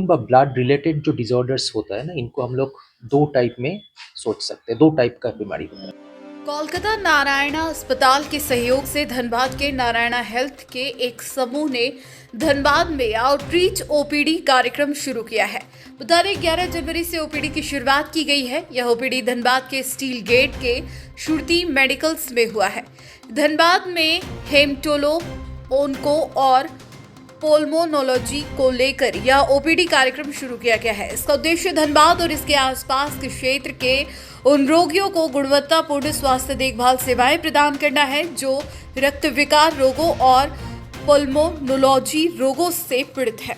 व blood related जो disorders होता है ना, इनको हम लोग दो टाइप में सोच सकते हैं, दो टाइप का बीमारी होता है। कोलकाता नारायणा अस्पताल के सहयोग से धनबाद के नारायणा हेल्थ के एक समूह ने धनबाद में आउटरीच ओपीडी कार्यक्रम शुरू किया है। बता दें 11 जनवरी से ओपीडी की शुरुआत की गई है। यह ओपीडी धनबाद के स्टील गेट के श्रुति मेडिकल्स में हुआ है। धनबाद में हेमटोलो, ओनको और पोल्मोनोलॉजी को लेकर यह ओपीडी कार्यक्रम शुरू किया गया है। इसका उद्देश्य धनबाद और इसके आसपास के क्षेत्र के उन रोगियों को गुणवत्तापूर्ण स्वास्थ्य देखभाल सेवाएं प्रदान करना है जो रक्त विकार रोगों और पोल्मोनोलॉजी रोगों से पीड़ित है।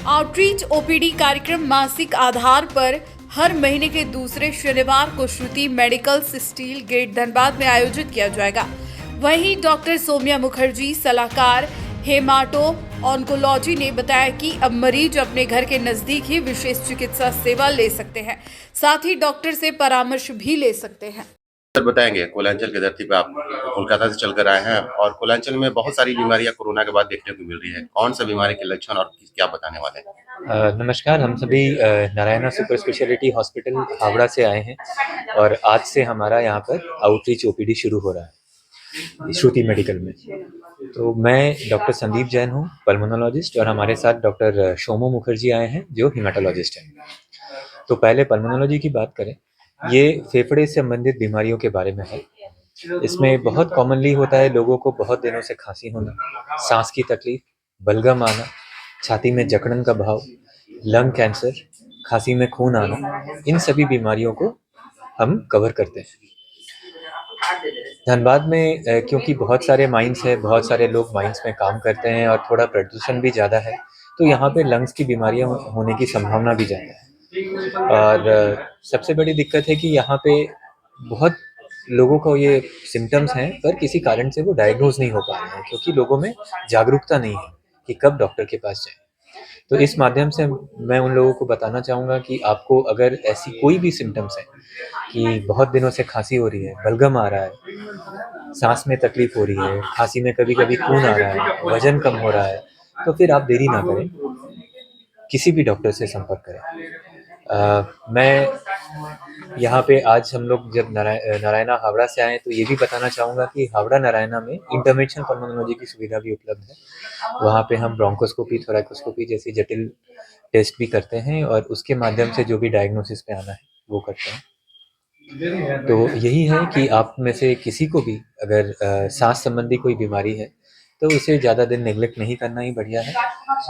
आउटरीच ओपीडी कार्यक्रम मासिक आधार पर हर महीने के दूसरे शनिवार को श्रुति मेडिकल्स स्टील गेट धनबाद में आयोजित किया जाएगा। वहीं डॉक्टर सौम्या मुखर्जी, सलाहकार हेमाटो ऑन्कोलॉजी ने बताया कि अब मरीज अपने घर के नजदीक ही विशेष चिकित्सा सेवा ले सकते हैं, साथ ही डॉक्टर से परामर्श भी ले सकते हैं। सर बताएंगे, कोलांचल की धरती पर आप कोलकाता से चलकर आए हैं और कोलांचल में बहुत सारी बीमारियां कोरोना के बाद देखने को मिल रही है। कौन सा बीमारी के लक्षण और क्या बताने वाले हैं? नमस्कार, हम सभी Narayana super speciality hospital Howrah से आए हैं और आज से हमारा यहाँ पर आउटरीच ओपीडी शुरू हो रहा है श्रुति मेडिकल में। तो मैं डॉक्टर संदीप जैन हूँ, पल्मोनोलॉजिस्ट, और हमारे साथ डॉक्टर शोमो मुखर्जी आए हैं जो हिमेटोलॉजिस्ट हैं। तो पहले पल्मोनोलॉजी की बात करें, ये फेफड़े से संबंधित बीमारियों के बारे में है। इसमें बहुत कॉमनली होता है लोगों को बहुत दिनों से खांसी होना, सांस की तकलीफ, बलगम आना, छाती में जकड़न का भाव, लंग कैंसर, खांसी में खून आना, इन सभी बीमारियों को हम कवर करते हैं। धनबाद में क्योंकि बहुत सारे माइंस है, बहुत सारे लोग माइंस में काम करते हैं और थोड़ा प्रदूषण भी ज़्यादा है, तो यहाँ पे लंग्स की बीमारियाँ होने की संभावना भी ज़्यादा है। और सबसे बड़ी दिक्कत है कि यहाँ पे बहुत लोगों को ये सिम्टम्स हैं पर किसी कारण से वो डायग्नोज नहीं हो पा रहे हैं क्योंकि लोगों में जागरूकता नहीं है कि कब डॉक्टर के पास जाएं। तो इस माध्यम से मैं उन लोगों को बताना चाहूँगा कि आपको अगर ऐसी कोई भी सिम्टम्स है कि बहुत दिनों से खांसी हो रही है, बलगम आ रहा है, सांस में तकलीफ हो रही है, खांसी में कभी कभी खून आ रहा है, वजन कम हो रहा है, तो फिर आप देरी ना करें, किसी भी डॉक्टर से संपर्क करें। मैं यहाँ पे आज हम लोग जब नारायणा हावड़ा से आए तो ये भी बताना चाहूँगा कि हावड़ा नारायणा में इंटरवेंशनल पल्मोनोलॉजी की सुविधा भी उपलब्ध है। वहाँ पे हम ब्रोंकोस्कोपी, थोरैकोस्कोपी जैसी जटिल टेस्ट भी करते हैं और उसके माध्यम से जो भी डायग्नोसिस पे आना है वो करते हैं। तो यही है कि आप में से किसी को भी अगर सांस संबंधी कोई बीमारी है तो उसे ज़्यादा दिन नेग्लेक्ट नहीं करना ही बढ़िया है।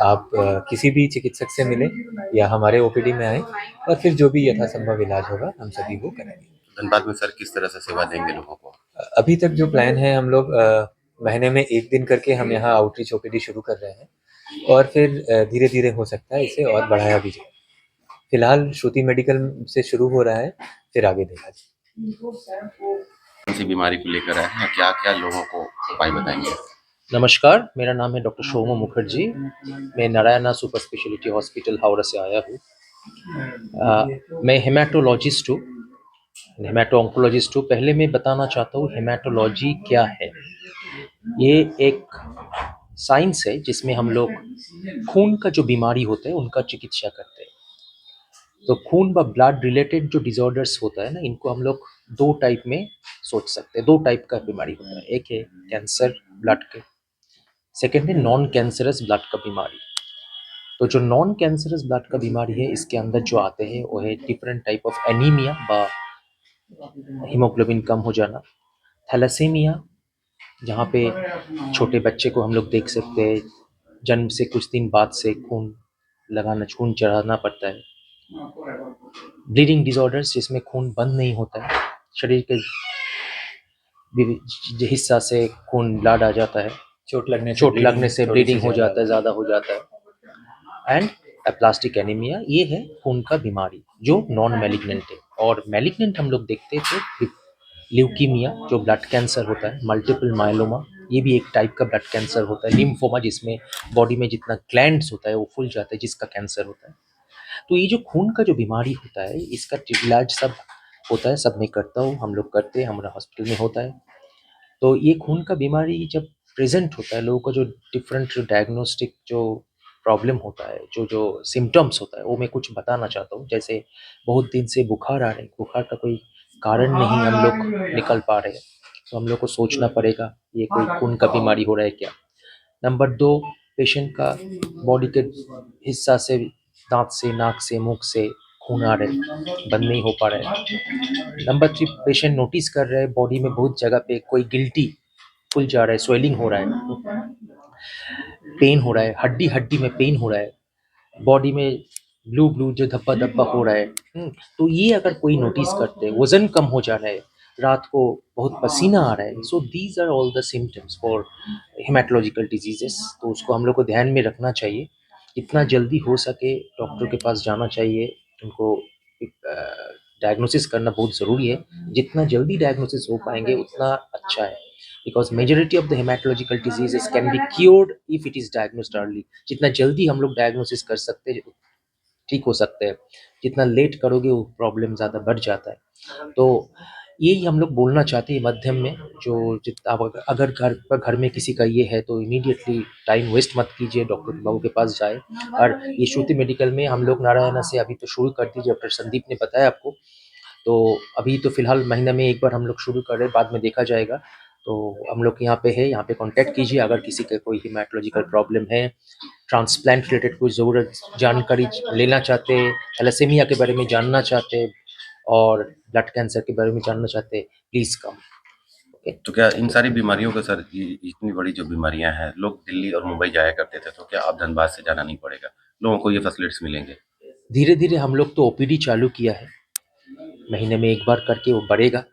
आप किसी भी चिकित्सक से मिलें या हमारे ओपीडी में आएँ और फिर जो भी यथासंभव इलाज होगा हम सभी वो करेंगे। धनबाद में सर किस तरह से सेवा देंगे लोगों को? अभी तक जो प्लान है, हम लोग महीने में 1 दिन करके हम यहाँ आउटरीच ओपीडी शुरू कर रहे हैं और फिर धीरे धीरे हो सकता है इसे और बढ़ाया भी जाए। फिलहाल श्रुति मेडिकल से शुरू हो रहा है, फिर आगे देखा जाए। कौन सी बीमारी को लेकर आए हैं, क्या क्या लोगों को उपाय बताएंगे? नमस्कार, मेरा नाम है डॉक्टर शोमो मुखर्जी। मैं Narayana super speciality hospital Howrah से आया हूँ। मैं हेमाटोलॉजिस्ट हूँ, हेमाटो ऑन्कोलॉजिस्ट हूँ। पहले मैं बताना चाहता हूँ हेमाटोलॉजी क्या है। ये एक साइंस है जिसमें हम लोग खून का जो बीमारी होता है उनका चिकित्सा करते हैं। तो खून व ब्लड रिलेटेड जो डिसऑर्डर्स होता है ना, इनको हम लोग दो टाइप में सोच सकते हैं, दो टाइप का बीमारी होता है। एक है कैंसर ब्लड के, सेकेंड है नॉन कैंसरस ब्लड का बीमारी। तो जो नॉन कैंसरस ब्लड का बीमारी है, इसके अंदर जो आते हैं वो है डिफरेंट टाइप ऑफ एनीमिया व हीमोग्लोबिन कम हो जाना, थैलेसीमिया, जहाँ पे छोटे बच्चे को हम लोग देख सकते हैं जन्म से कुछ दिन बाद से खून खून चढ़ाना पड़ता है, ब्लीडिंग डिसऑर्डर्स जिसमें खून बंद नहीं होता है, शरीर के हिस्सा से खून ब्लड आ जाता है, चोट लगने से ब्लीडिंग हो जाता है, ज़्यादा हो जाता है, एंड एप्लास्टिक एनीमिया, ये है खून का बीमारी जो नॉन मैलिग्नेंट है। और मैलिग्नेंट हम लोग देखते हैं तो ल्यूकीमिया जो ब्लड कैंसर होता है, मल्टीपल मायलोमा, ये भी एक टाइप का ब्लड कैंसर होता है, लिम्फोमा जिसमें बॉडी में जितना ग्लैंड्स होता है वो फूल जाता है, जिसका कैंसर होता है। तो ये जो खून का जो बीमारी होता है इसका इलाज सब होता है, सब मैं करता हूँ, हम लोग करते हैं, हमारा हॉस्पिटल में होता है। तो ये खून का बीमारी जब प्रेजेंट होता है, लोगों का जो डिफरेंट डायग्नोस्टिक जो प्रॉब्लम होता है, जो जो सिम्टम्स होता है, वो मैं कुछ बताना चाहता हूँ। जैसे बहुत दिन से बुखार आ रहा है, बुखार का कोई कारण नहीं हम लोग निकल पा रहे हैं, तो हम लोग को सोचना पड़ेगा ये कोई खून का बीमारी हो रहा है क्या। नंबर 2, पेशेंट का बॉडी के हिस्सा से, दाँत से, नाक से, मुँह से खून आ रहा है, बंद नहीं हो पा रहा है। नंबर 3, पेशेंट नोटिस कर रहा है बॉडी में बहुत जगह पे कोई गिल्टी फूल जा रहा है, स्वेलिंग हो रहा है, पेन हो रहा है, हड्डी-हड्डी में पेन हो रहा है, बॉडी में ब्लू-ब्लू जो धब्बा-धब्बा हो रहा है। तो ये अगर कोई नोटिस करते हैं, वज़न कम हो जा रहा है, रात को बहुत पसीना आ रहा है, so these are all the symptoms for haematological diseases. तो उसको हम लोग को ध्यान में रखना चाहिए। जितना जल्दी हो सके डॉक्टर के पास जाना चाहिए, उनको एक डायग्नोसिस करना बहुत ज़रूरी है। जितना जल्दी डायग्नोसिस हो पाएँगे उतना अच्छा है। Because majority of the haematological diseases can be cured if it is diagnosed early. जितना जल्दी हम लोग डायग्नोसिस कर सकते हैं, ठीक हो सकते हैं। जितना लेट करोगे वो प्रॉब्लम ज़्यादा बढ़ जाता है। तो यही हम लोग बोलना चाहते हैं माध्यम में, जो जितना अब अगर घर में किसी का ये है तो इमीडिएटली टाइम वेस्ट मत कीजिए, डॉक्टर बाबू के पास जाएँ। और ये श्रुति मेडिकल में हम लोग नारायणा से अभी तो शुरू कर दीजिए, डॉक्टर संदीप ने बताया आपको। तो अभी तो फ़िलहाल महीने में 1 बार हम लोग शुरू कर रहे हैं, बाद में देखा जाएगा। तो हम लोग यहाँ पे है, यहाँ पे कॉन्टैक्ट कीजिए अगर किसी का कोई हेमेटोलॉजिकल प्रॉब्लम है, ट्रांसप्लांट रिलेटेड कोई ज़रूरत जानकारी लेना चाहते हैं, थैलेसीमिया के बारे में जानना चाहते हैं और ब्लड कैंसर के बारे में जानना चाहते हैं, प्लीज़ कम। ओके। तो क्या इन सारी बीमारियों का सर, ये इतनी बड़ी जो बीमारियां हैं, लोग दिल्ली और मुंबई जाया करते थे, तो क्या अब धनबाद से जाना नहीं पड़ेगा, लोगों को ये फैसिलिटीज मिलेंगे? धीरे-धीरे हम लोग तो ओपीडी चालू किया है, महीने में 1 बार करके वो बढ़ेगा।